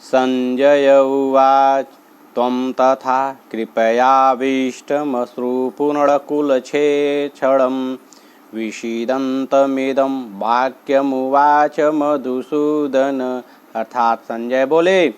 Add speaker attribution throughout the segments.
Speaker 1: संजय उवाच त्वं तथा कृपयाविष्टमश्रुपूर्णकुलच्छेक्षणं विषीदन्तमिदं वाक्यमुवाच मधुसूदन। अर्थात संजय बोले,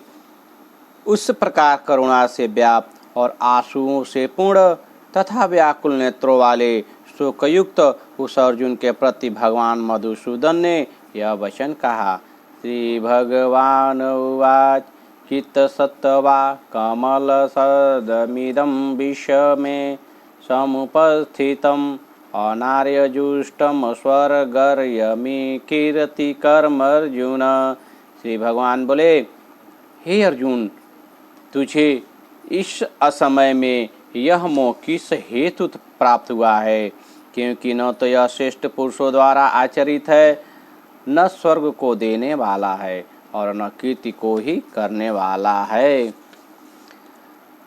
Speaker 1: उस प्रकार करुणा से व्याप्त और आंसुओं से पूर्ण तथा व्याकुल नेत्रों वाले शोकयुक्त उस अर्जुन के प्रति भगवान मधुसूदन ने यह वचन कहा। श्री भगवान उवाच चित्तसत्त्वा कमलसदमिदं विश्वमे समुपस्थितम् अनार्यजुष्टं स्वर्गर्यमीकीर्तिकर्म अर्जुन। श्री भगवान बोले, हे अर्जुन, तुझे इस असमय में यह मोह किस हेतु प्राप्त हुआ है? क्योंकि न तो यह श्रेष्ठ पुरुषों द्वारा आचरित है, न स्वर्ग को देने वाला है और न कीर्ति को ही करने वाला है।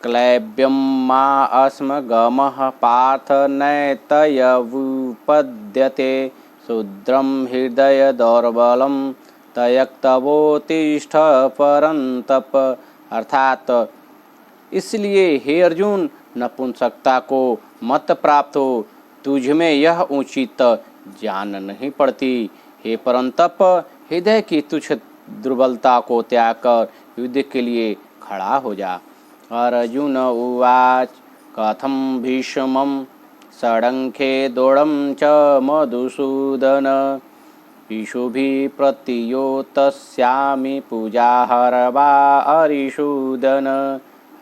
Speaker 1: क्लैब्यं मा अस्म गमः पार्थ नैतयवुपद्यते शूद्रं हृदय दौर्बलं तयक्तवोत्तिष्ठ परन्तप। अर्थात इसलिए हे अर्जुन, नपुंसकता को मत प्राप्त हो, तुझ में यह उचित जान नहीं पड़ती। हे परंतप, हृदय की तुच्छ दुर्बलता को त्याग कर युद्ध के लिए खड़ा हो जा। अर्जुन उवाच कथं भीष्मं षडङ्खे दोढं च मधुसूदन ईशुभिः प्रतियोत्स्यामि पूजाहरवा अरिषूदन।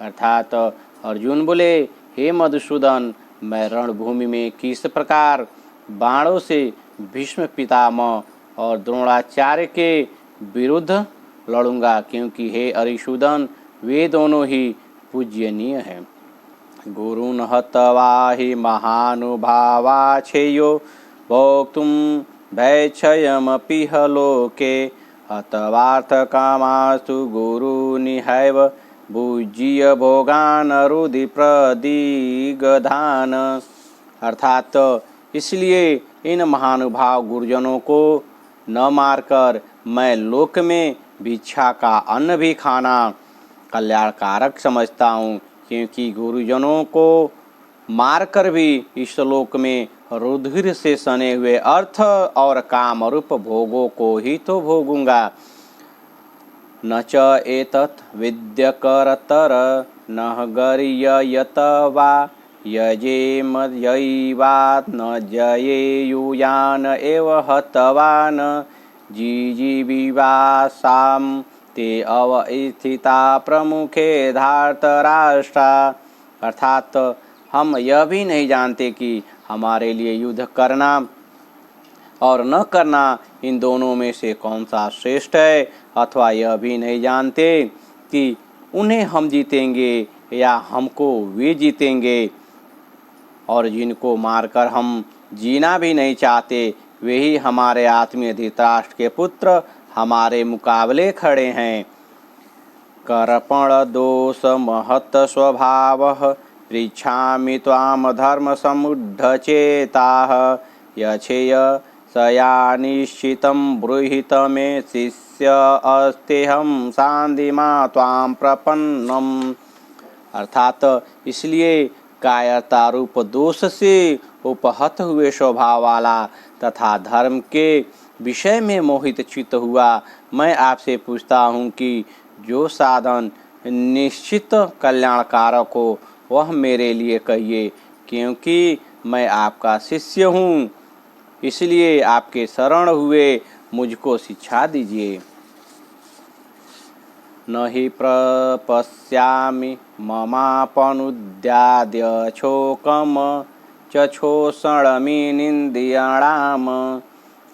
Speaker 1: अर्थात अर्जुन बोले, हे मधुसूदन, मैं रणभूमि में किस प्रकार बाणों से भीष्म पितामह और द्रोणाचार्य के विरुद्ध लड़ूंगा, क्योंकि हे अरिषूदन, वे दोनों ही पूज्यनीय हैं। गुरुन् हत्वा हि महानुभावाच्छेयो भोक्तुं भैक्षयमपि ह लोके हतवार्थकामास्तु गुरुनिहैव भुज्य भोगान् रुधि प्रदिग्धान्। अर्थात इसलिए इन महानुभाव गुरुजनों को न मारकर मैं लोक में भिक्षा का अन्न भी खाना कल्याणकारक समझता हूँ, क्योंकि गुरुजनों को मारकर भी इस लोक में रुधिर से सने हुए अर्थ और काम रूप भोगों को ही तो भोगूंगा। न च एतत् विद्यकरतर न गरीयत वा यजेम यैवात् न जयेयुयान एव हतवान् जिजीविवासां ते अवस्थिता प्रमुखे धार्तराष्ट्रा। अर्थात हम यह भी नहीं जानते कि हमारे लिए युद्ध करना और न करना इन दोनों में से कौन सा श्रेष्ठ है, अथवा यह भी नहीं जानते कि उन्हें हम जीतेंगे या हमको वे जीतेंगे। और जिनको मारकर हम जीना भी नहीं चाहते, वे ही हमारे आत्मीय धृतराष्ट्र के पुत्र हमारे मुकाबले खड़े हैं। कर्पण दोष महत् स्वभावः पृच्छामि त्वां धर्म समुद्धचेताः यच्छेय सयानिश्चितं ब्रूहित मे शिष्य अस्तेहं सांधिमा त्वां प्रपन्नम्। अर्थात इसलिए कायरता रूप दोष से उपहत हुए स्वभाव वाला तथा धर्म के विषय में मोहित चित्त हुआ मैं आपसे पूछता हूँ कि जो साधन निश्चित कल्याणकारक हो वह मेरे लिए कहिए, क्योंकि मैं आपका शिष्य हूँ। इसलिए आपके शरण हुए मुझको शिक्षा दीजिए। न हि प्रपश्यामि ममापनुद्याद्य शोकम चक्षोषणमिनिन्द्रियाणाम्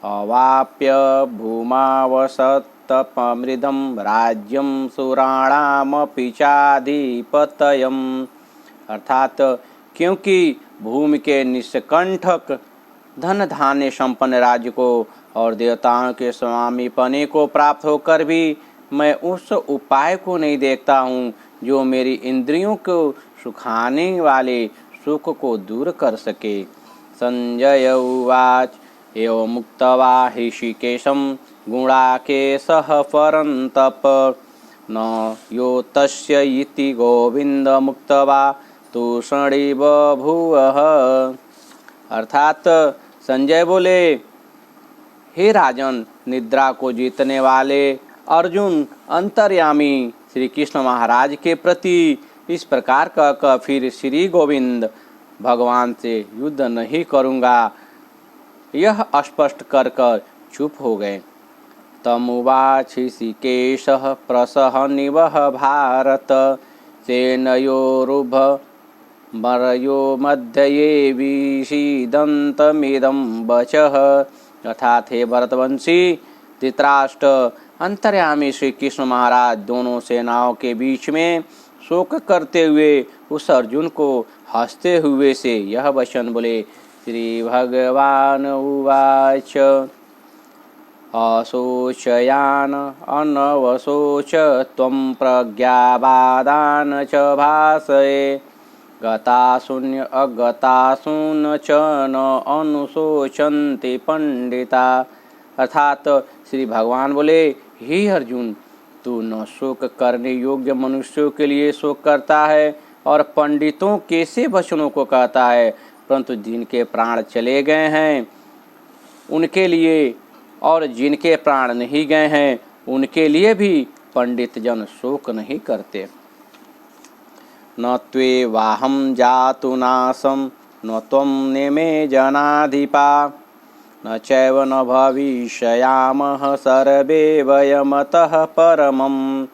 Speaker 1: अवाप्य भूमावसत्तपमृदं राज्यं सुराणामपि चाधिपत्यम्। अर्थात क्योंकि भूमि के निष्कंठक धन धान्य संपन्न राज्य को और देवताओं के स्वामी पने को प्राप्त होकर भी मैं उस उपाय को नहीं देखता हूँ जो मेरी इंद्रियों को सुखाने वाले सुख को दूर कर सके। संजय उवाच एवमुक्त्वा ऋषिकेशं गुणाकेशः परन्तप न यो तस्य इति गोविंद मुक्तवा तूषणी बभूवः। अर्थात संजय बोले, हे राजन, निद्रा को जीतने वाले अर्जुन अंतर्यामी श्री कृष्ण महाराज के प्रति इस प्रकार कहकर फिर श्री गोविंद भगवान से युद्ध नहीं करूँगा यह स्पष्ट कर चुप हो गए। तमुवाच ऋषिकेशः प्रसहनिवः भारत सेनयोरुभ मरयो मध्ये विषीदन्तमिदं वचः। अर्थात हे भरतवंशी धृतराष्ट्र, अंतर्यामी श्री कृष्ण महाराज दोनों सेनाओं के बीच में शोक करते हुए उस अर्जुन को हंसते हुए से यह वचन बोले। श्री भगवान उवाच अशोचयान अनवशोच त्वं प्रज्ञावादान च भाषये गताशून्य अगताशून च न अनुशोचन्ति पंडिता। अर्थात श्री भगवान बोले, हे अर्जुन, तू न शोक करने योग्य मनुष्यों के लिए शोक करता है और पंडितों के से वचनों को कहता है, परंतु जिनके प्राण चले गए हैं उनके लिए और जिनके प्राण नहीं गए हैं उनके लिए भी पंडित जन शोक नहीं करते। न त्वे वाहम जातु नासम न त्वं नेमे जनाधिपा न चैव न भविष्यामः सर्वे वयमतः परमम्।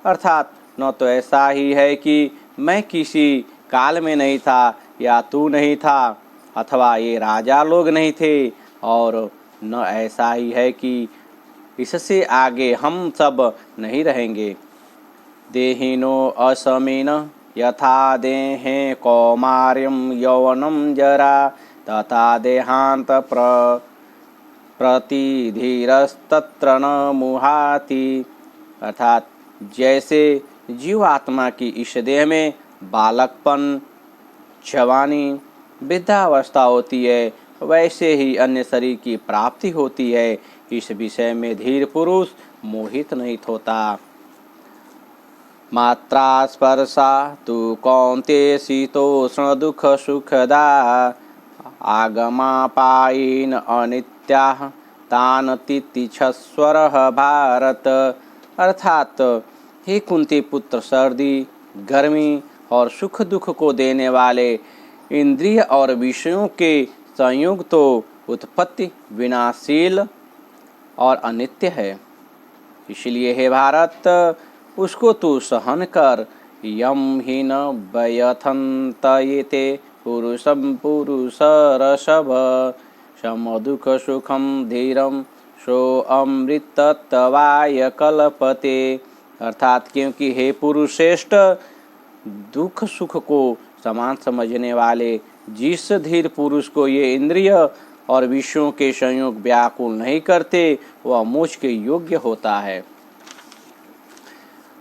Speaker 1: अर्थात न तो ऐसा ही है कि मैं किसी काल में नहीं था या तू नहीं था अथवा ये राजा लोग नहीं थे, और न ऐसा ही है कि इससे आगे हम सब नहीं रहेंगे। देहिनो असमिन यथा देहे कौमार्यं यौवनं जरा तथा देहांत प्रतिधीरस्तत्र न मुहाति। अर्थात जैसे जीवात्मा की इस देह में बालकपन, जवानी, वृद्धावस्था होती है, वैसे ही अन्य शरीर की प्राप्ति होती है। इस विषय में धीर पुरुष मोहित नहीं होता। मात्रा स्पर्शा तु कौन्तेय शीतोष्ण दुख सुखदा आगमापायिन अनित्याः तान तितिक्षस्वरः भारत। अर्थात हे कुंती पुत्र, सर्दी, गर्मी और सुख दुख को देने वाले इंद्रिय और विषयों के संयोग तो उत्पत्ति, विनाशील और अनित्य है। इसलिए हे भारत, उसको तू सहन कर। यम ही न व्यथन्तयेते पुरुषं पुरुषरसभ सम दुख सुखम धीरम सो अमृतत्वाय कल्पते। अर्थात क्योंकि हे पुरुष श्रेष्ठ, दुख सुख को समान समझने वाले जिस धीर पुरुष को ये इंद्रिय और विषयों के संयोग व्याकुल नहीं करते, वह मोक्ष के योग्य होता है।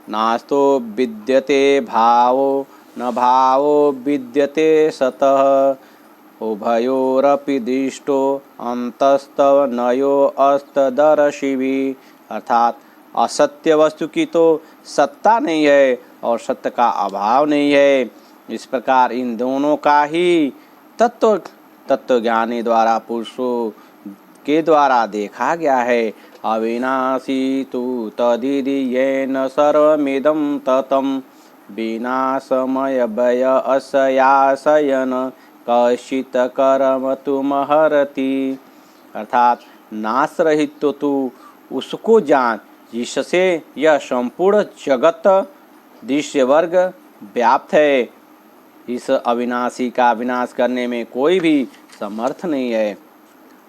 Speaker 1: नास्तो विद्यते भावो न भावो विद्यते सतः उभयोरपि दृष्टो अंतस्तव नयो अस्तदर्शिभिः। अर्थात असत्य वस्तु की तो सत्ता नहीं है और सत्य का अभाव नहीं है। इस प्रकार इन दोनों का ही तत्वज्ञानी द्वारा पुरुषों के द्वारा देखा गया है। अविनाशी तु तदिदीयेन सर्वमिदं ततं विनाशमय भय असयासयन कश्चित् कर्मतुमहरति। अर्थात नाश रहित तो तू उसको जान जिससे यह संपूर्ण जगत दृश्य वर्ग व्याप्त है। इस अविनाशी का विनाश करने में कोई भी समर्थ नहीं है।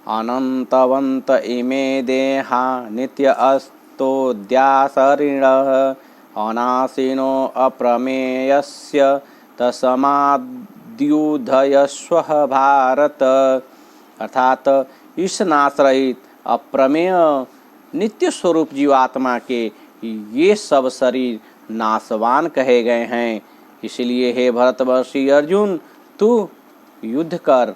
Speaker 1: अनंतवंत इमे देहा नित्य अस्तोद्यासरिणः अनाशिनो अप्रमेयस्य तस्माद्युधयस्व भारत। अर्थात इस नाश रहित अप्रमेय नित्य स्वरूप जीवात्मा के ये सब शरीर नाशवान कहे गए हैं। इसलिए हे भरतवर्षी अर्जुन, तू युद्ध कर।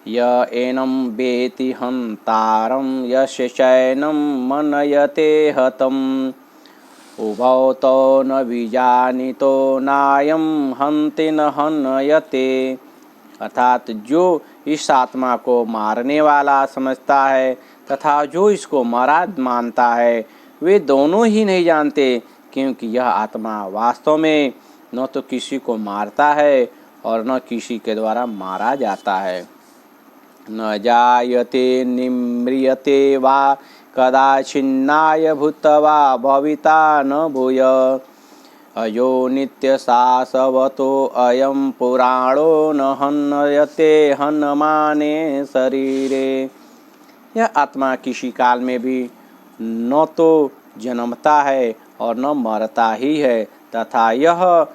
Speaker 1: य एनं वेति हन्तारं यस्य चैनं मनयते हतम् उभौ तौ न विजानीतो नायं हन्ति न हन्यते। अर्थात जो इस आत्मा को मारने वाला समझता है तथा जो इसको मरा मानता है, वे दोनों ही नहीं जानते, क्योंकि यह आत्मा वास्तव में न तो किसी को मारता है और न किसी के द्वारा मारा जाता है। न जायते निम्रियते वा कदाचिन्नाय भूत्वा भविता न भूय अयो नित्य शाश्वतो अयं पुराणो न हन्यते हन्यमाने शरीरे। यह आत्मा किसी काल में भी न तो जन्मता है और न मरता ही है, तथा यह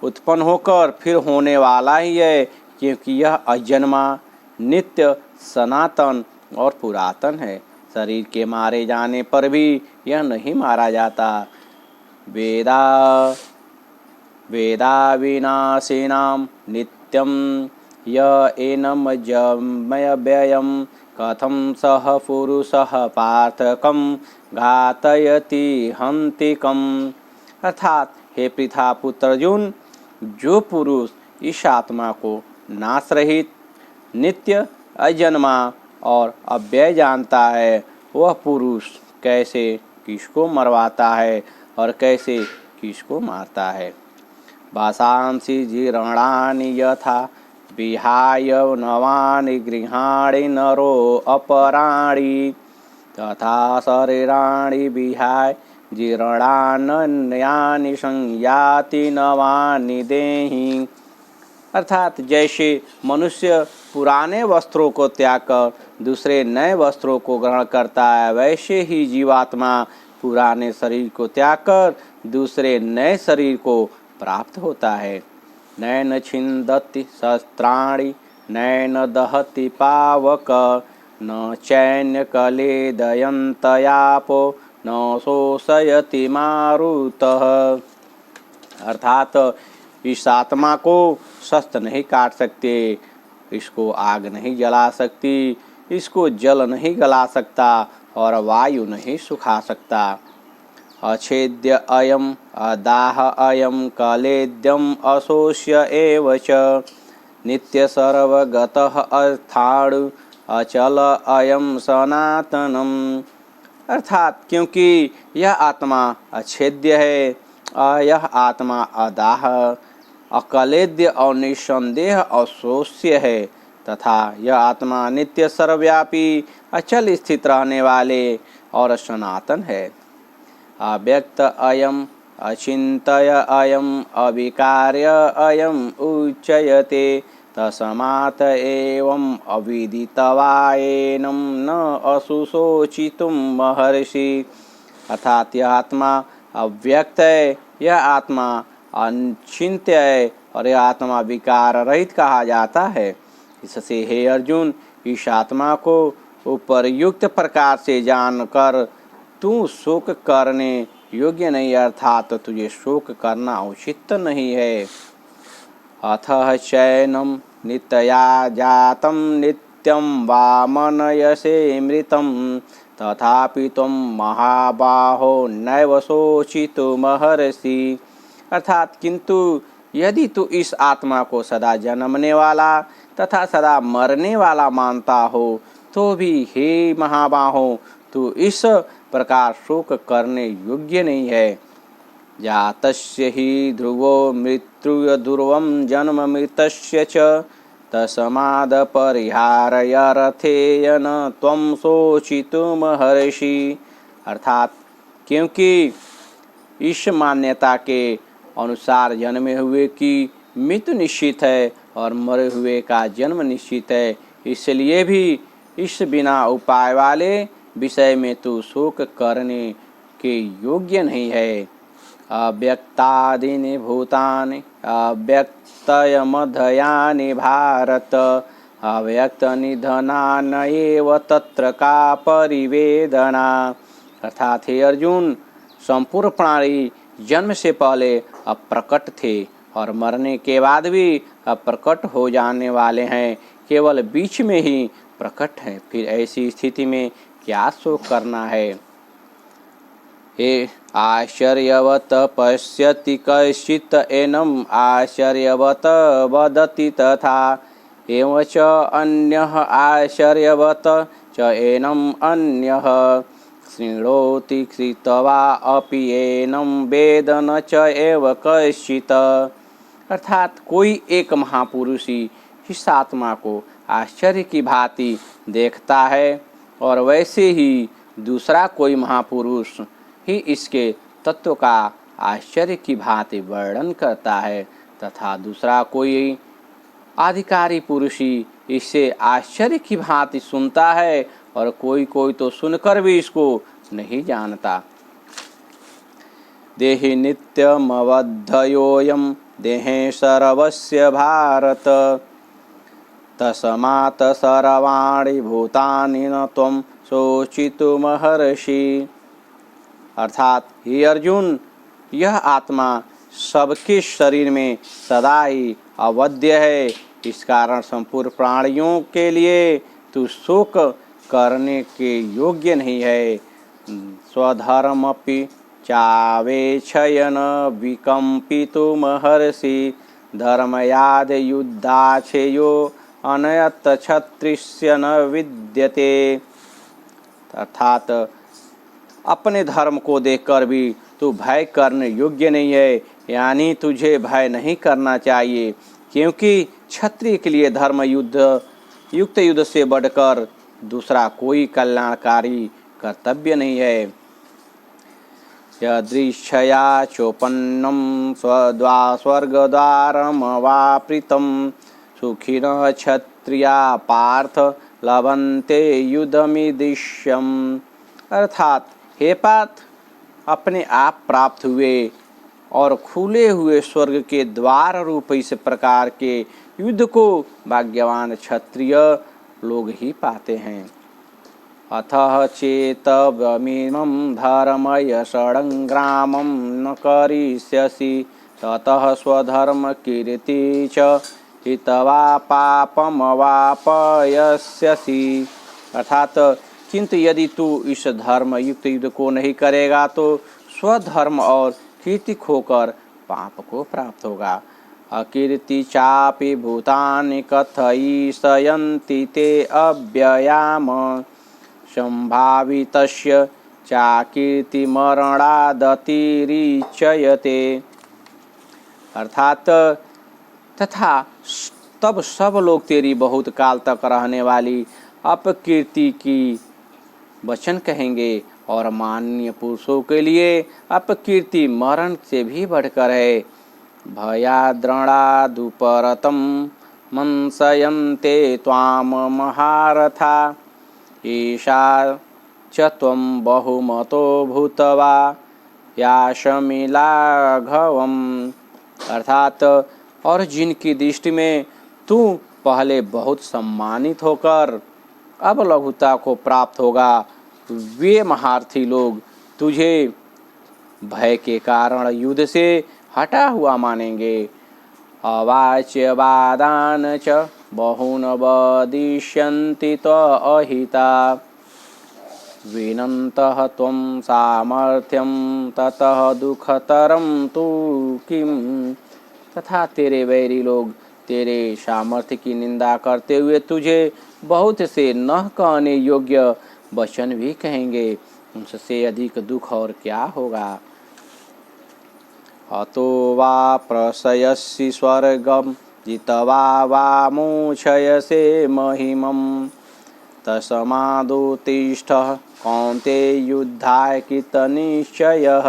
Speaker 1: उत्पन्न होकर फिर होने वाला ही है, क्योंकि यह अजन्मा, नित्य, सनातन और पुरातन है। शरीर के मारे जाने पर भी यह नहीं मारा जाता। वेदा विनाशिनां नित्यं य एनं जमयव्ययं कथं सः पुरुषः पार्थकं घातयति हन्तिकम्। अर्थात हे पृथा पुत्र अर्जुन, जो पुरुष इस आत्मा को नाश रहित, नित्य, अजन्मा और अव्यय जानता है, वह पुरुष कैसे किसको मरवाता है और कैसे किसको मारता है। वासांसि जीर्णानि यथा विहाय नवानि गृहाणि नरो अपराणि तथा शरीराणि विहाय जीर्णान्यानि संयाति नवानि देहि। अर्थात जैसे मनुष्य पुराने वस्त्रों को त्याग कर दूसरे नए वस्त्रों को ग्रहण करता है, वैसे ही जीवात्मा पुराने शरीर को त्याग कर दूसरे नए शरीर को प्राप्त होता है। नैन छिन्दति शस्त्राणि नैन दहति पावक न चैन्य कलेदयन्तयापो न शोषयति मारुतः। अर्थात इस आत्मा को शस्त्र नहीं काट सकते, इसको आग नहीं जला सकती, इसको जल नहीं गला सकता और वायु नहीं सुखा सकता। अछेद्य अयम अदाह अयम कलेद्यम अशोष्य एव च नित्य सर्वगतः अर्थाणु अचल अयम सनातनम। अर्थात क्योंकि यह आत्मा अछेद्य है, यह आत्मा अदाह, अकलेद्य और निसंदेह अशोष्य है, तथा यह आत्मा नित्य सर्वव्यापी अचल स्थित रहने वाले और सनातन है। अव्यक्त अयम अचिंत्य अयम अविकार्य अयम उच्यते तस्मात् एवं अविदितवायेनं न असुशोचितुं महर्षि। अर्थात यह आत्मा अव्यक्त है, यह आत्मा अचिंत्य है और यह आत्मा विकार रहित कहा जाता है। इससे हे अर्जुन, इस आत्मा को उपर्युक्त प्रकार से जानकर तू शोक करने योग्य नहीं, अर्थात तुझे शोक करना उचित नहीं है। अथः चैनं नित्या जातं नित्यं वा मनयसे मृतं तथापि त्वं महाबाहो नैव शोचितुमर्हसि। अर्थात किंतु यदि तू इस आत्मा को सदा जन्मने वाला तथा सदा मरने वाला मानता हो, तो भी हे महाबाहो, तू इस प्रकार शोक करने योग्य नहीं है। जातस्य हि ध्रुवो मृत्युय ध्रुवं जन्म मृतस्य च तस्माद् परिहारयर्थेय न त्वं शोचितुमर्हसि। अर्थात क्योंकि इस मान्यता के अनुसार जन्मे हुए की मृत्यु निश्चित है और मरे हुए का जन्म निश्चित है, इसलिए भी इस बिना उपाय वाले विषय में तू शोक करने के योग्य नहीं है। अव्यक्तादीनि भूतानि अव्यक्तयमधयानि भारत अव्यक्तनिधनानि एव तत्र का परिवेदना। अर्थात हे अर्जुन, संपूर्ण प्राणी जन्म से पहले अप्रकट थे और मरने के बाद भी अप्रकट हो जाने वाले हैं, केवल बीच में ही प्रकट हैं। फिर ऐसी स्थिति में क्या शोक करना है। ए आश्चर्यवत पश्यति कश्चित् एनम् आश्चर्यवत वदति तथा एवं च अन्यः आश्चर्यवत च एनम् अन्यः शृणोति कृत्वा अपि एनं वेद न च एव कश्चित्। अर्थात कोई एक महापुरुष ही इस आत्मा को आश्चर्य की भांति देखता है और वैसे ही दूसरा कोई महापुरुष ही इसके तत्व का आश्चर्य की भांति वर्णन करता है तथा दूसरा कोई अधिकारी पुरुष ही इससे आश्चर्य की भांति सुनता है और कोई कोई तो सुनकर भी इसको नहीं जानता। देहि नित्यमवद्धयोऽयं देहे सर्वस्य भारत तस्मात् सर्वाणि भूतानि न त्वं शोचितुमर्हसि। अर्थात हे अर्जुन, यह आत्मा सबके शरीर में सदा ही अवध्य है, इस कारण संपूर्ण प्राणियों के लिए तू शोक करने के योग्य नहीं है। स्वधर्मपि चावेक्षयन विकम्पितुमर्हसि धर्मयाद युद्धाच्छेयो अनयत क्षत्रियस्य न विद्यते। अर्थात अपने धर्म को देखकर भी तू भय करने योग्य नहीं है, यानी तुझे भय नहीं करना चाहिए, क्योंकि क्षत्रिय के लिए धर्म युक्त युद्ध से बढ़कर दूसरा कोई कल्याणकारी कर्तव्य नहीं है। यदृच्छया चोपन्नं स्वर्गद्वारमवाप्रितं सुखिनः क्षत्रिया पार्थ लभन्ते युद्धमिदृश्यम्। अर्थात हे पार्थ, अपने आप प्राप्त हुए और खुले हुए स्वर्ग के द्वार रूप इस प्रकार के युद्ध को भाग्यवान क्षत्रिय लोग ही पाते हैं। अतः चेतव्यमिमं धर्मय षड्ग्रामं न करिष्यसि ततः स्वधर्म कीर्ति च हित्वा पापमवापयस्यसि। अर्थात किंतु यदि तू इस धर्म युक्त युद्ध को नहीं करेगा तो स्वधर्म और कीर्ति खोकर पाप को प्राप्त होगा। अकीर्ति चापि भूतानि कथयिष्यन्ति ते अव्ययाम संभावितस्य चाकीर्तिमरणादतिरिच्यते। अर्थात तथा तब सब लोग तेरी बहुत काल तक रहने वाली अपकीर्ति की वचन कहेंगे और माननीय पुरुषों के लिए अपकीर्ति मरण से भी बढ़कर है। भयाद्रणादुपरतं मंसयन्ते त्वां महारथा ईशा च त्वं बहुमतो भूत्वा याशमिलाघवम्। अर्थात और जिनकी दृष्टि में तू पहले बहुत सम्मानित होकर अब लघुता को प्राप्त होगा, वे महारथी लोग तुझे भय के कारण युद्ध से हटा हुआ मानेंगे। अवाच्यवादान च बहून् वदिष्यन्ति त्वहिता विनन्तः त्वं सामर्थ्यं ततः दुःखतरं तु किम्। तथा तेरे वैरी लोग तेरे सामर्थ्य की निंदा करते हुए तुझे बहुत से न कहने योग्य वचन भी कहेंगे, उनसे अधिक दुख और क्या होगा। अतो वा प्रशयसि स्वर्गं जित्वा वा मोक्षयसे महिमं तस्मादुत्तिष्ठ कौन्तेय युद्धाय कृतनिश्चयः।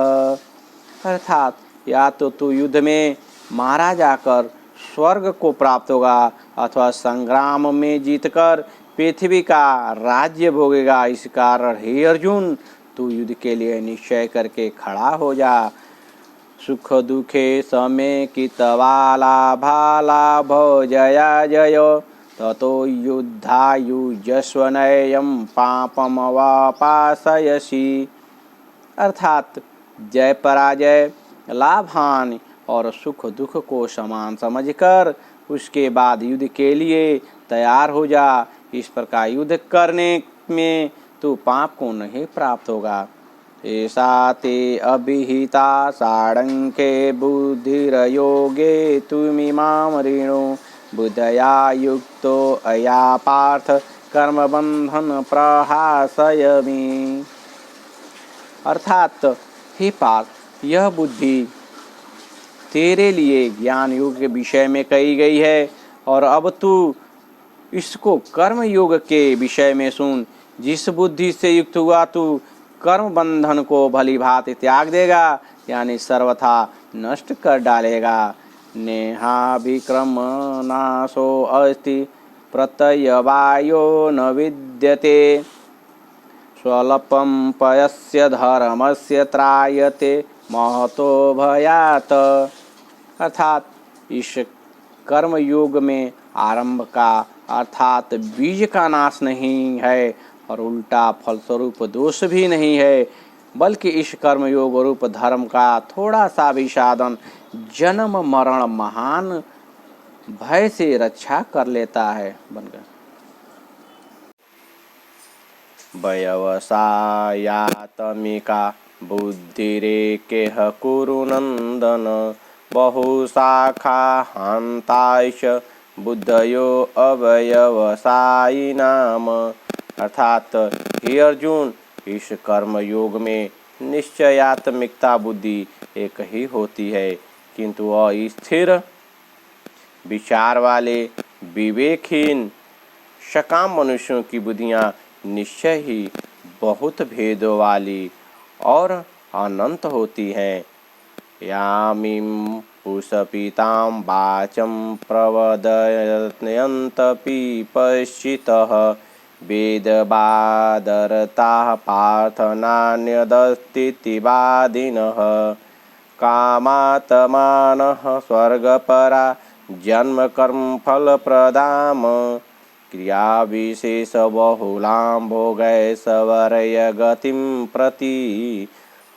Speaker 1: अर्थात या तो तू युद्ध में मारा जाकर स्वर्ग को प्राप्त होगा अथवा संग्राम में जीतकर पृथ्वी का राज्य भोगेगा। इस कारण हे अर्जुन, तू युद्ध के लिए निश्चय करके खड़ा हो जा। सुख दुखे समे कितवा लाभालाभो जया जय ततो युद्धायुजस्व नयं पापमवापासयसि। अर्थात जय पराजय, लाभ हानि और सुख दुख को समान समझकर उसके बाद युद्ध के लिए तैयार हो जा। इस प्रकार युद्ध करने में तू पाप को नहीं प्राप्त होगा। एषा ते अभिहिता साङ्ख्ये बुद्धिर्योगे तुमिमां ऋणो बुद्धया युक्तो अया पार्थ कर्मबंधन प्रहासयामि। अर्थात हे पार्थ, यह बुद्धि तेरे लिए ज्ञान योग के विषय में कही गई है और अब तू इसको कर्म योग के विषय में सुन। जिस बुद्धि से युक्त हुआ तू कर्म बंधन को भली भांति त्याग देगा, यानी सर्वथा नष्ट कर डालेगा। नेहाभिक्रम नाशो अस्ति प्रत्ययवायो न विद्यते स्वल्पं पयस्य धर्मस्य त्रायते महतो भयात्। अर्थात इस कर्म योग में आरंभ का अर्थात बीज का नाश नहीं है और उल्टा फलस्वरूप दोष भी नहीं है, बल्कि इस कर्म योग रूप धर्म का थोड़ा सा भी साधन जन्म मरण महान भय से रक्षा कर लेता है। बनकर व्यवसायात्मिका बुद्धिरेकेह कुरु नंदन बहुशाखा हंताश बुद्धयो अव्यवसायी नाम। अर्थात हे अर्जुन, इस कर्म योग में निश्चयात्मिकता बुद्धि एक ही होती है, किंतु अस्थिर विचार वाले विवेकहीन सकाम मनुष्यों की बुद्धियां निश्चय ही बहुत भेदों वाली और अनंत होती हैं। यामिं पुष्पितां वाचं प्रवदयन्तपि पश्चितः वेदवादरताः पार्थ नान्यदस्तीति वादिनः कामात्मानः स्वर्गपरा जन्मकर्मफलप्रदां क्रियाविशेषबहुलां भोगैश्वर्यगतिं प्रति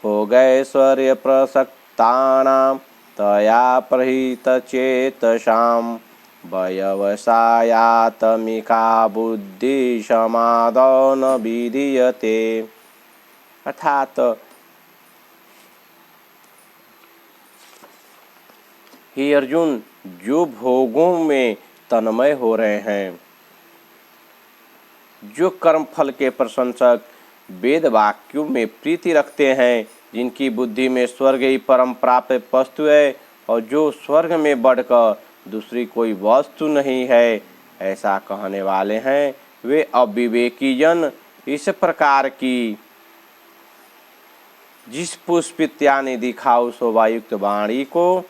Speaker 1: भोगैश्वर्यप्रसक्तानां तया प्रहितचेतसां व्यवसायात्मिका बुद्धिसमादौ न विधीयते। अर्थात हे अर्जुन, जो भोगों में तन्मय हो रहे हैं, जो कर्मफल के प्रशंसक वेद वाक्यों में प्रीति रखते हैं, जिनकी बुद्धि में स्वर्ग ही परम प्राप्त वस्तु है और जो स्वर्ग में बढ़कर दूसरी कोई वस्तु नहीं है, ऐसा कहने वाले हैं, वे अविवेकी जन इस प्रकार की जिस पुष्पित यानी दिखाऊ शोभायुक्त वाणी को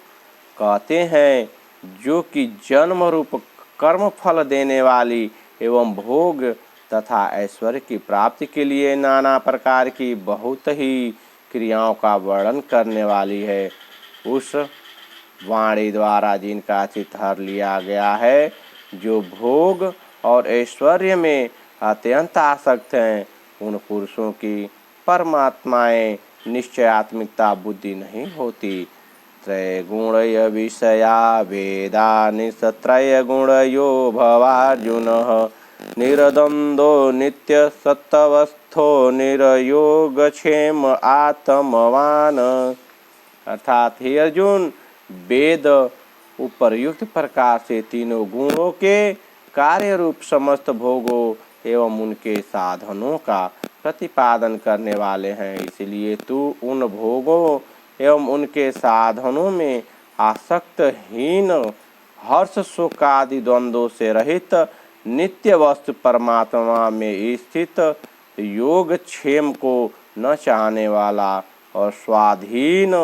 Speaker 1: कहते हैं, जो कि जन्म रूप कर्म फल देने वाली एवं भोग तथा ऐश्वर्य की प्राप्ति के लिए नाना प्रकार की बहुत ही क्रियाओं का वर्णन करने वाली है। उस वाणी द्वारा जिनका चित्त हर लिया गया है, जो भोग और ऐश्वर्य में अत्यंत आसक्त हैं, उन पुरुषों की परमात्माएं निश्चयात्मिकता बुद्धि नहीं होती। त्रयगुणय विषया वेदा निस्त्रयगुणयो भवार्जुनः निरद्वन्द्वो नित्य सत्वस्थो निरयोगक्षेम आत्मवान। अर्थात हे अर्जुन, वेद उपर्युक्त प्रकार से तीनों गुणों के कार्य रूप समस्त भोगों एवं उनके साधनों का प्रतिपादन करने वाले हैं, इसलिए तू उन भोगों एवं उनके साधनों में आसक्तहीन हर्ष शोक आदि द्वंद्वों से रहित नित्य वस्तु परमात्मा में स्थित योगक्षेम को न चाहने वाला और स्वाधीन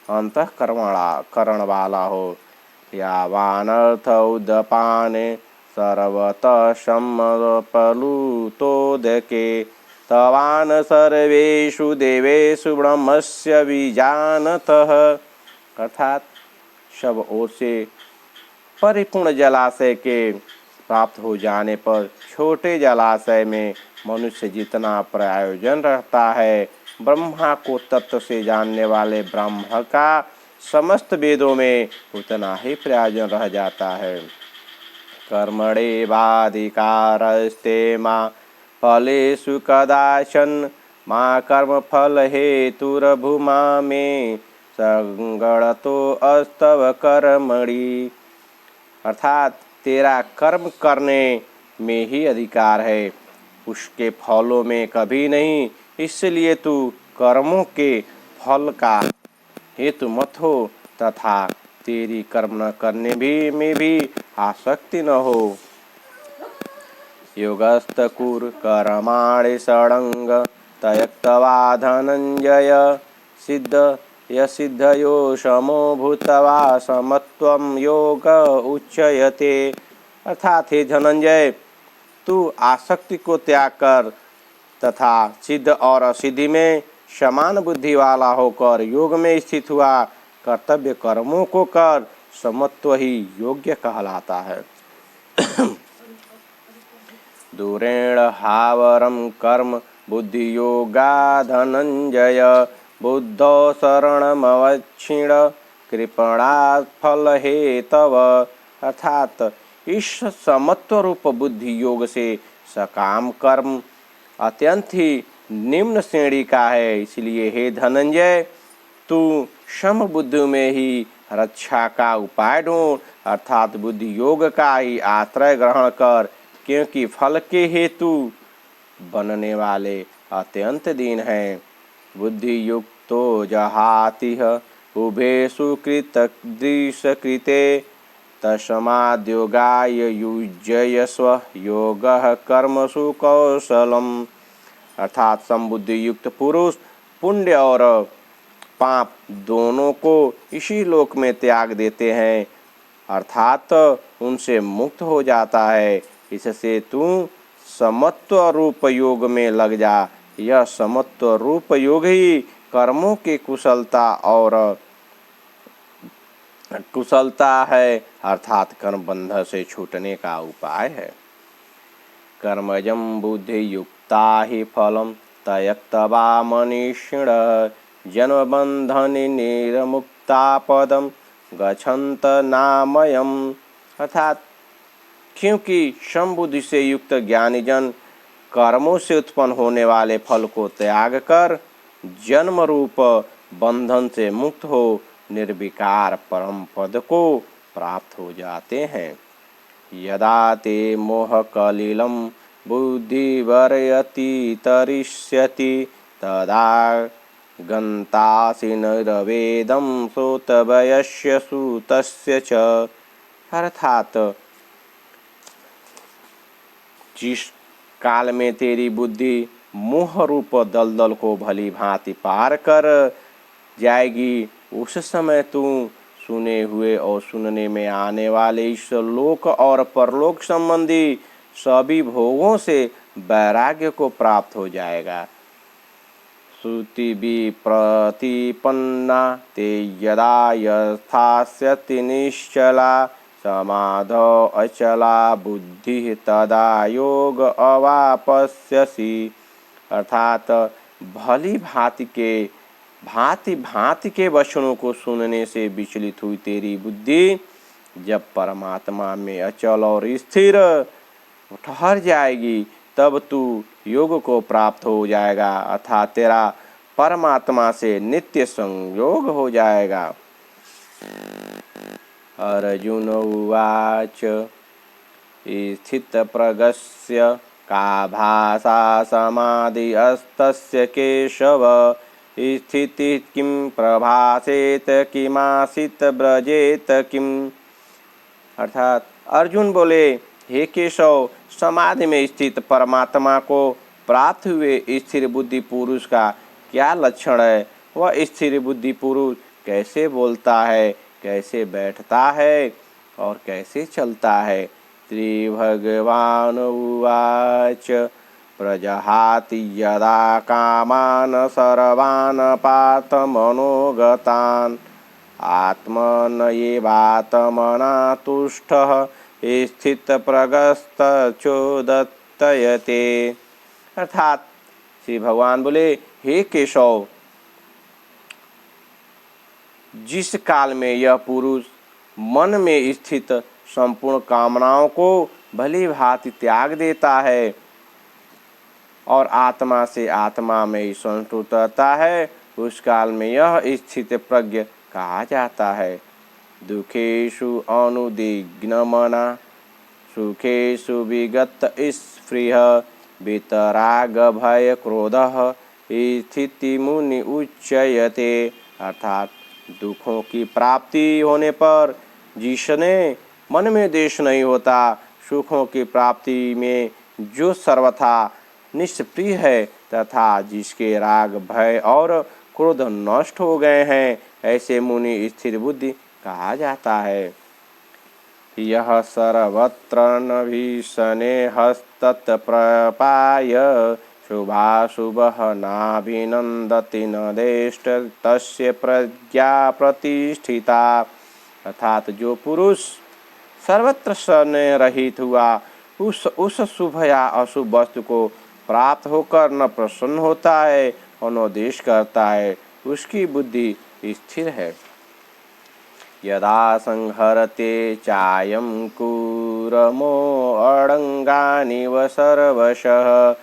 Speaker 1: अंतःकरण वाला हो। यावानर्थ उदपाने सर्वतः सम्मपलुतोदके तवान सर्वेषु देवेषु ब्रह्मस्य विजानतः। अर्थात सब ओर से परिपूर्ण जलाशय के प्राप्त हो जाने पर छोटे जलाशय में मनुष्य जितना प्रयोजन रहता है, ब्रह्मा को तत्व से जानने वाले ब्रह्म का समस्त वेदों में उतना ही प्रयोजन रह जाता है। कर्मणे वाधिकारस्ते मा फलेषु कदाचन मा कर्म फल हेतुर्भुमा में संगणतो अस्तव कर्मणि। अर्थात तेरा कर्म करने में ही अधिकार है, उसके फलों में कभी नहीं। इसलिए तू कर्मों के फल का हेतु मत हो तथा तेरी कर्म न करने में भी आसक्ति न हो। योगस्थ कुरु कर्माणि षडंग त्यक्त्वा धनंजय सिद्ध यसिद्धयो समो भूत्वा समत्वं योग उच्यते। अर्थात हे धनंजय, तू आसक्ति को त्याग कर तथा सिद्ध और असिद्धि में समान बुद्धि वाला होकर योग में स्थित हुआ। कर्तव्य कर्मों को कर, समत्व ही योग्य कहलाता है। दूरेण हावरम कर्म बुद्धि योगा धनंजय बुद्धो शरणमवक्षिण कृपणात् फल हेतव। अर्थात इस समत्व रूप बुद्धि योग से सकाम कर्म अत्यंत ही निम्न श्रेणी का है। इसलिए हे धनंजय, तू सम बुद्धि में ही रक्षा का उपाय ढूंढ, अर्थात बुद्धि योग का ही आश्रय ग्रहण कर, क्योंकि फल के हेतु बनने वाले अत्यंत दीन हैं। बुद्धि युक्तो जहातिह उभेषु कृतदृशकृते तस्माद्योगाय युज्यस्व योगः कर्मसु कौशलम्। अर्थात समबुद्धि युक्त पुरुष पुण्य और पाप दोनों को इसी लोक में त्याग देते हैं, अर्थात उनसे मुक्त हो जाता है। इससे तू समत्व रूप योग में लग जा। यह समत्व रूप योग ही कर्मों की कुशलता है, अर्थात कर्म बंधन से छूटने का उपाय है। कर्मजं बुद्धि युक्ता ही फलम त्यक्त्वा मनीषिण जन्मबंधनि निर्मुक्ता पदम गच्छन्त नामयम्। अर्थात क्योंकि समबुद्धि से युक्त ज्ञानी जन कर्मों से उत्पन्न होने वाले फल को त्याग कर जन्म रूप बंधन से मुक्त हो निर्विकार परम पद को प्राप्त हो जाते हैं। यदा ते मोह कलिलं बुद्धिवर्यति तरिष्यति तदा गन्तासि नैरवेदं श्रोतव्यस्य सूतस्य च। अर्थात जिस काल में तेरी बुद्धि मोह रूप दलदल को भली भांति पार कर जाएगी, उस समय तू सुने हुए और सुनने में आने वाले इस लोक और परलोक संबंधी सभी भोगों से वैराग्य को प्राप्त हो जाएगा। श्रुति भी प्रतिपन्ना ते यदा यथास्यति निश्चला समाधौ अचला बुद्धि तदा योग अवापस्यसि। अर्थात भली भांति के वचनों को सुनने से विचलित हुई तेरी बुद्धि जब परमात्मा में अचल और स्थिर ठहर जाएगी, तब तू योग को प्राप्त हो जाएगा, अर्थात तेरा परमात्मा से नित्य संयोग हो जाएगा। अर्जुन उवाच स्थितप्रज्ञस्य का भाषा समाधि अस्तस्य केशव स्थिति किं प्रभासेत किमासित ब्रजेत किम। अर्थात अर्जुन बोले, हे केशव, समाधि में स्थित परमात्मा को प्राप्त हुए स्थिर बुद्धि पुरुष का क्या लक्षण है? वह स्थिर बुद्धि पुरुष कैसे बोलता है, कैसे बैठता है और कैसे चलता है? श्री भगवान उवाच प्रजहाति यदा कामान सर्वान् पार्थ मनोगतान् आत्मनयेवात्मना तुष्टः स्थितप्रज्ञस्तचोदत्तयते। अर्थात श्री भगवान बोले, हे केशव, जिस काल में यह पुरुष मन में स्थित संपूर्ण कामनाओं को भली भांति त्याग देता है और आत्मा से आत्मा में ही संतुष्ट रहता है, उस काल में यह स्थित प्रज्ञ कहा जाता है। दुखेषु अनुदिग्नमना सुखेषु विगत स्पृह वितराग भय क्रोधः स्थिति मुनि उच्यते। अर्थात दुखों की प्राप्ति होने पर जिसने मन में द्वेष नहीं होता, सुखों की प्राप्ति में जो सर्वथा निष्प्रिय है तथा जिसके राग भय और क्रोध नष्ट हो गए हैं, ऐसे मुनि स्थिर बुद्धि कहा जाता है। यह सर्वत्र नभीषणे हस्तत्प्रपाय शुभाशुभः नाभिनन्दति न देष्ट तस्य प्रज्ञा प्रतिष्ठिता। अर्थात जो पुरुष सर्वत्र स्नेह रहित हुआ, उस शुभ या अशुभ वस्तु को प्राप्त होकर न प्रसन्न होता है और न द्वेष करता है, उसकी बुद्धि स्थिर है। यदा संहरते चायं कूरमो अडङ्गानि व सर्वशः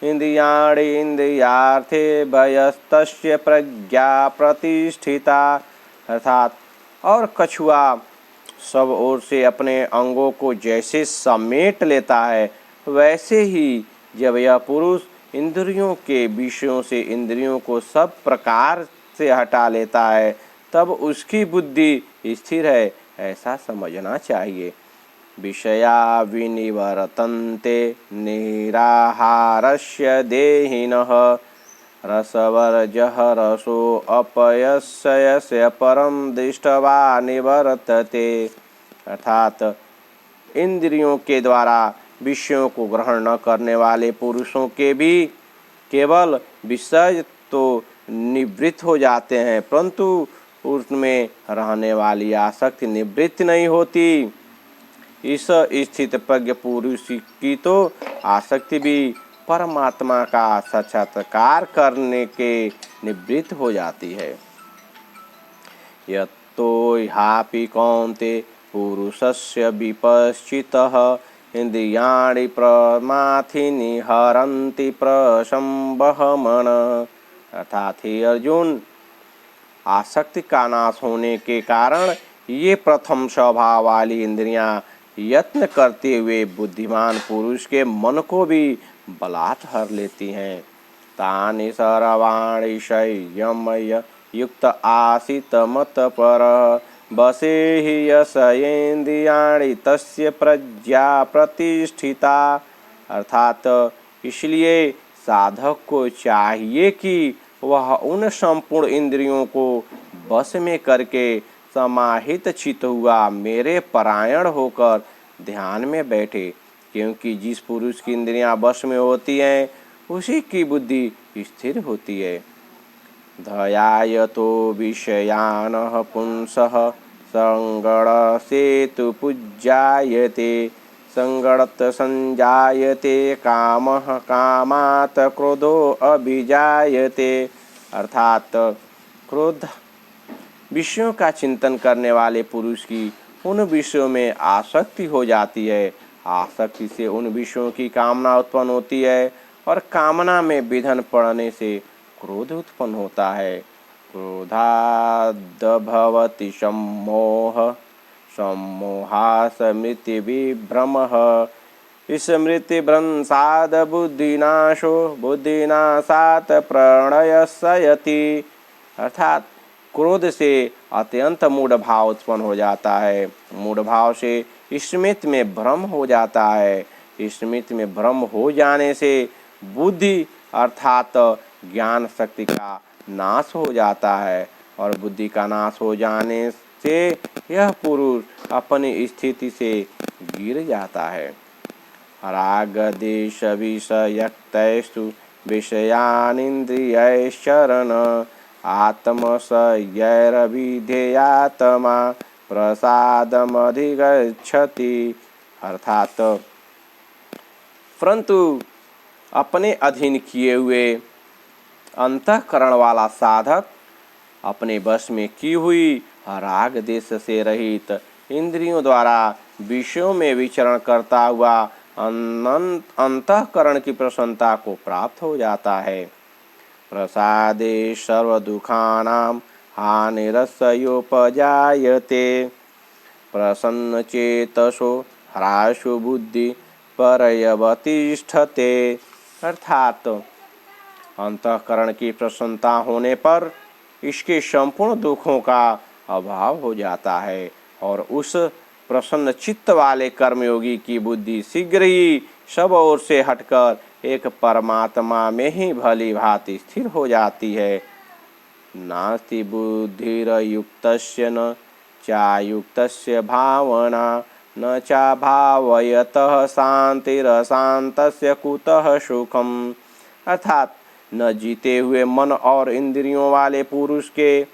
Speaker 1: इन्द्रियाणि इन्द्रियार्थे भयस्तस्य प्रज्ञा प्रतिष्ठिता। अर्थात और कछुआ सब ओर से अपने अंगों को जैसे समेट लेता है, वैसे ही जब यह पुरुष इंद्रियों के विषयों से इंद्रियों को सब प्रकार से हटा लेता है, तब उसकी बुद्धि स्थिर है, ऐसा समझना चाहिए। विषया विनिवर्तन्ते निराहारस्य देहिनः रसवर्जः रसो अपयस्य परम दृष्ट्वा निवर्तते। अर्थात इंद्रियों के द्वारा विषयों को ग्रहण न करने वाले पुरुषों के भी केवल विषय तो निवृत्त हो जाते हैं, परंतु उसमें रहने वाली आसक्ति निवृत्त नहीं होती। इस स्थित प्रज्ञ पुरुष की तो आसक्ति भी परमात्मा का साक्षात्कार करने के निवृत्त हो जाती है। यत्तो ह्यापि कौन्ते पुरुषस्य विपश्चितः इंद्रियाणि प्रमाथिनि हरन्ति प्रसंबहमन। अर्थात हे अर्जुन, आसक्ति का नाश होने के कारण ये प्रथम स्वभाव वाली इंद्रियां यत्न करते हुए बुद्धिमान पुरुष के मन को भी बलात् हर लेती हैं। तानि सर्वाणि संयम्य युक्त आसीत मत पर बसे हि यसेन्द्रियाणि तस्य प्रज्ञा प्रतिष्ठिता। अर्थात इसलिए साधक को चाहिए कि वह उन संपूर्ण इंद्रियों को बस में करके समाहित चित्त हुआ मेरे परायण होकर ध्यान में बैठे, क्योंकि जिस पुरुष की इंद्रियां बस में होती हैं उसी की बुद्धि स्थिर होती है। ध्यायतो विषयानः पुंसः संगणसेतु पूज्यायते संगणत संजायते कामः कामात् क्रोधो अभिजायते। अर्थात क्रोध विषयों का चिंतन करने वाले पुरुष की उन विषयों में आसक्ति हो जाती है, आसक्ति से उन विषयों की कामना उत्पन्न होती है और कामना में विघ्न पड़ने से क्रोध उत्पन्न होता है। क्रोधाद् भवति सम्मोह सम्मोहात् स्मृतिविभ्रमः स्मृतिभ्रंशात् बुद्धिनाशो बुद्धिनाशात् प्रणयस्यति। अर्थात क्रोध से अत्यंत मूढ़ भाव उत्पन्न हो जाता है, मूढ़ भाव से स्मृति में भ्रम हो जाता है, स्मृति में भ्रम हो जाने से बुद्धि अर्थात ज्ञान शक्ति का नाश हो जाता है और बुद्धि का नाश हो जाने से यह पुरुष अपनी स्थिति से गिर जाता है। राग देश विषयक्तैस्तु विषयानिन्द्रियैश्चरण आत्मसंयैरविधेयात्मा प्रसादमधिगच्छति। अर्थात परंतु अपने अधीन किए हुए अंतःकरण वाला साधक अपने वश में की हुई राग देश से रहित इंद्रियों द्वारा विषयों में विचरण करता हुआ अंतःकरण की प्रसन्नता को प्राप्त हो जाता है। प्रसादे सर्वदुःखानां हानिरस्योपजायते प्रसन्नचेतसो ह्रासो बुद्धि परयवतिष्ठते। अर्थात अंतःकरण की प्रसन्नता होने पर इसके संपूर्ण दुखों का अभाव हो जाता है और उस प्रसन्न चित्त वाले कर्मयोगी की बुद्धि शीघ्र ही सब ओर से हटकर एक परमात्मा में ही भली भांति स्थिर हो जाती है। नास्ति बुद्धिरयुक्तस्य न चायुक्तस्य भावना न चाभावयतः शांतिरशांतस्य कुतः सुखम। अर्थात न जीते हुए मन और इंद्रियों वाले पुरुष के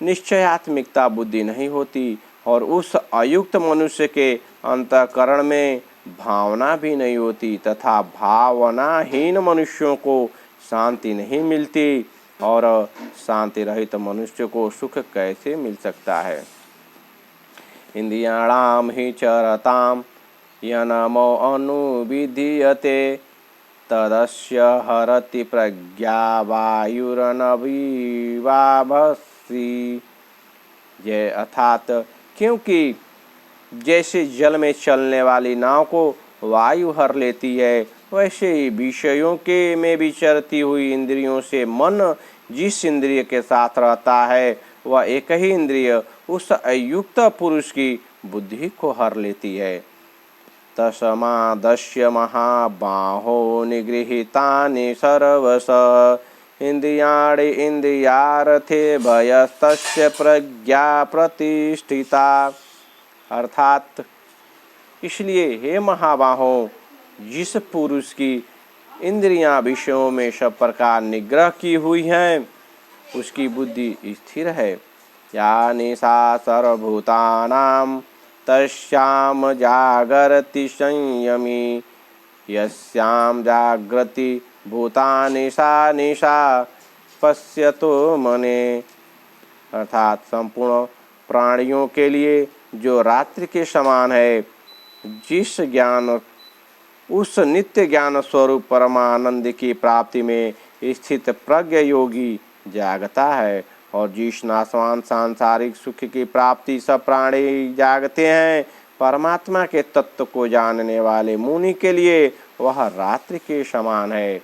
Speaker 1: निश्चयात्मिकता बुद्धि नहीं होती और उस अयुक्त मनुष्य के अंतःकरण में भावना भी नहीं होती तथा भावनाहीन मनुष्यों को शांति नहीं मिलती और शांति रहित मनुष्य को सुख कैसे मिल सकता है। इंद्रियाणाम ही चरताम यनमो अनुविधीयते तदस्य हरति प्रज्ञा वायुरनविवाभसी। जय अर्थात क्योंकि जैसे जल में चलने वाली नाव को वायु हर लेती है वैसे ही विषयों के में विचरती हुई इंद्रियों से मन जिस इंद्रिय के साथ रहता है वह एक ही इंद्रिय उस अयुक्त पुरुष की बुद्धि को हर लेती है। तस्मादस्य महाबाहो निगृहीतानि सर्वश इंद्रियाणि इंद्रियार्थे भयस्तस्य प्रज्ञा प्रतिष्ठिता। अर्थात इसलिए हे महाबाहो, जिस पुरुष की इंद्रियां विषयों में सब प्रकार निग्रह की हुई हैं उसकी बुद्धि स्थिर है। या निशा सर्वभूतानां तस्याम जागरति संयमी यस्याम जागृति भूतानि सा निशा पश्यतो मने। अर्थात संपूर्ण प्राणियों के लिए जो रात्रि के समान है, जिस ज्ञान उस नित्य ज्ञान स्वरूप परमानंद की प्राप्ति में स्थित प्रज्ञ योगी जागता है और जिस नाशवान सांसारिक सुख की प्राप्ति सब प्राणी जागते हैं, परमात्मा के तत्व को जानने वाले मुनि के लिए वह रात्रि के समान है।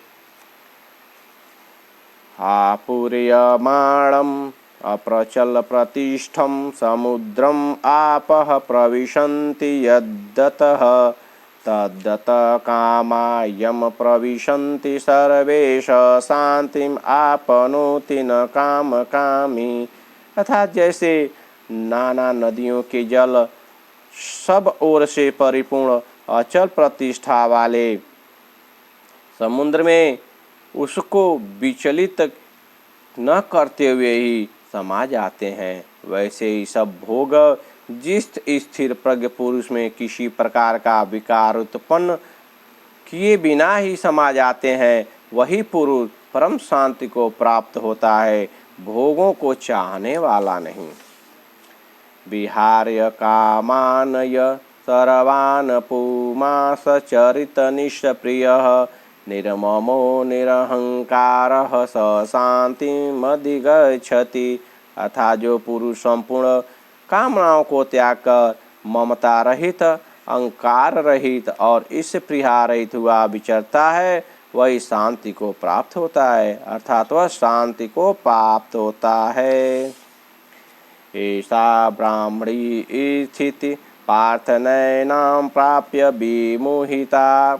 Speaker 1: आपूर्यमाणम् अप्रचल प्रतिष्ठं समुद्रम आपः प्रविशन्ति यद्दतः तद्दत कामायम प्रविशन्ति सर्वेश शांतिम आपनोति न काम कामी। अर्थात जैसे नाना नदियों के जल सब ओर से परिपूर्ण अचल प्रतिष्ठा वाले समुद्र में उसको विचलित न करते हुए ही समा जाते हैं, वैसे ही सब भोग जिस स्थिर प्रज्ञ पुरुष में किसी प्रकार का विकार उत्पन्न किए बिना ही समा जाते हैं, वही पुरुष परम शांति को प्राप्त होता है, भोगों को चाहने वाला नहीं। विहार्य कामानय सर्वान् पुमास चरित निष्प्रियः निर्ममो निरहंकारः स शांतिमधिगच्छति। अर्थात जो पुरुष संपूर्ण कामनाओं को त्याग कर ममता रहित, अहंकार रहित और इस प्रिया रहित हुआ विचरता है, वही शांति को प्राप्त होता है। अर्थात वह शांति को प्राप्त होता है। ऐसा ब्राह्मणी स्थिति पार्थनैनां प्राप्य विमोहिता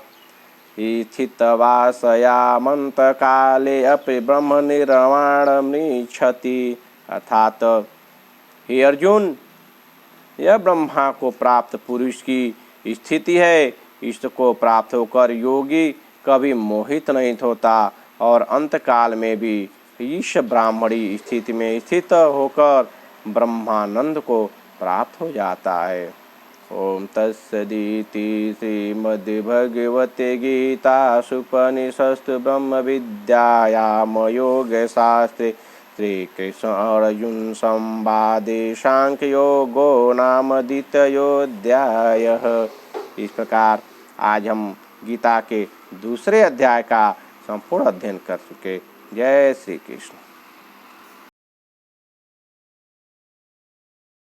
Speaker 1: स्थितवासयामंत काले अपि ब्रह्म निर्वाणमीच्छति। अर्थात हे अर्जुन, यह ब्रह्मा को प्राप्त पुरुष की स्थिति है। इसको प्राप्त होकर योगी कभी मोहित नहीं होता और अंतकाल में भी ईश ब्राह्मणी स्थिति में स्थित होकर ब्रह्मानंद को प्राप्त हो जाता है। ओम तत्सदिति श्रीमद्भगवते गीतासूपनिषत्सु ब्रह्म विद्यायाम योगशास्त्रे श्रीकृष्ण अर्जुन संवादे सांख्य योगो नाम द्वितीयोऽध्यायः। इस प्रकार आज हम गीता के दूसरे अध्याय का संपूर्ण अध्ययन कर चुके। जय श्री कृष्ण।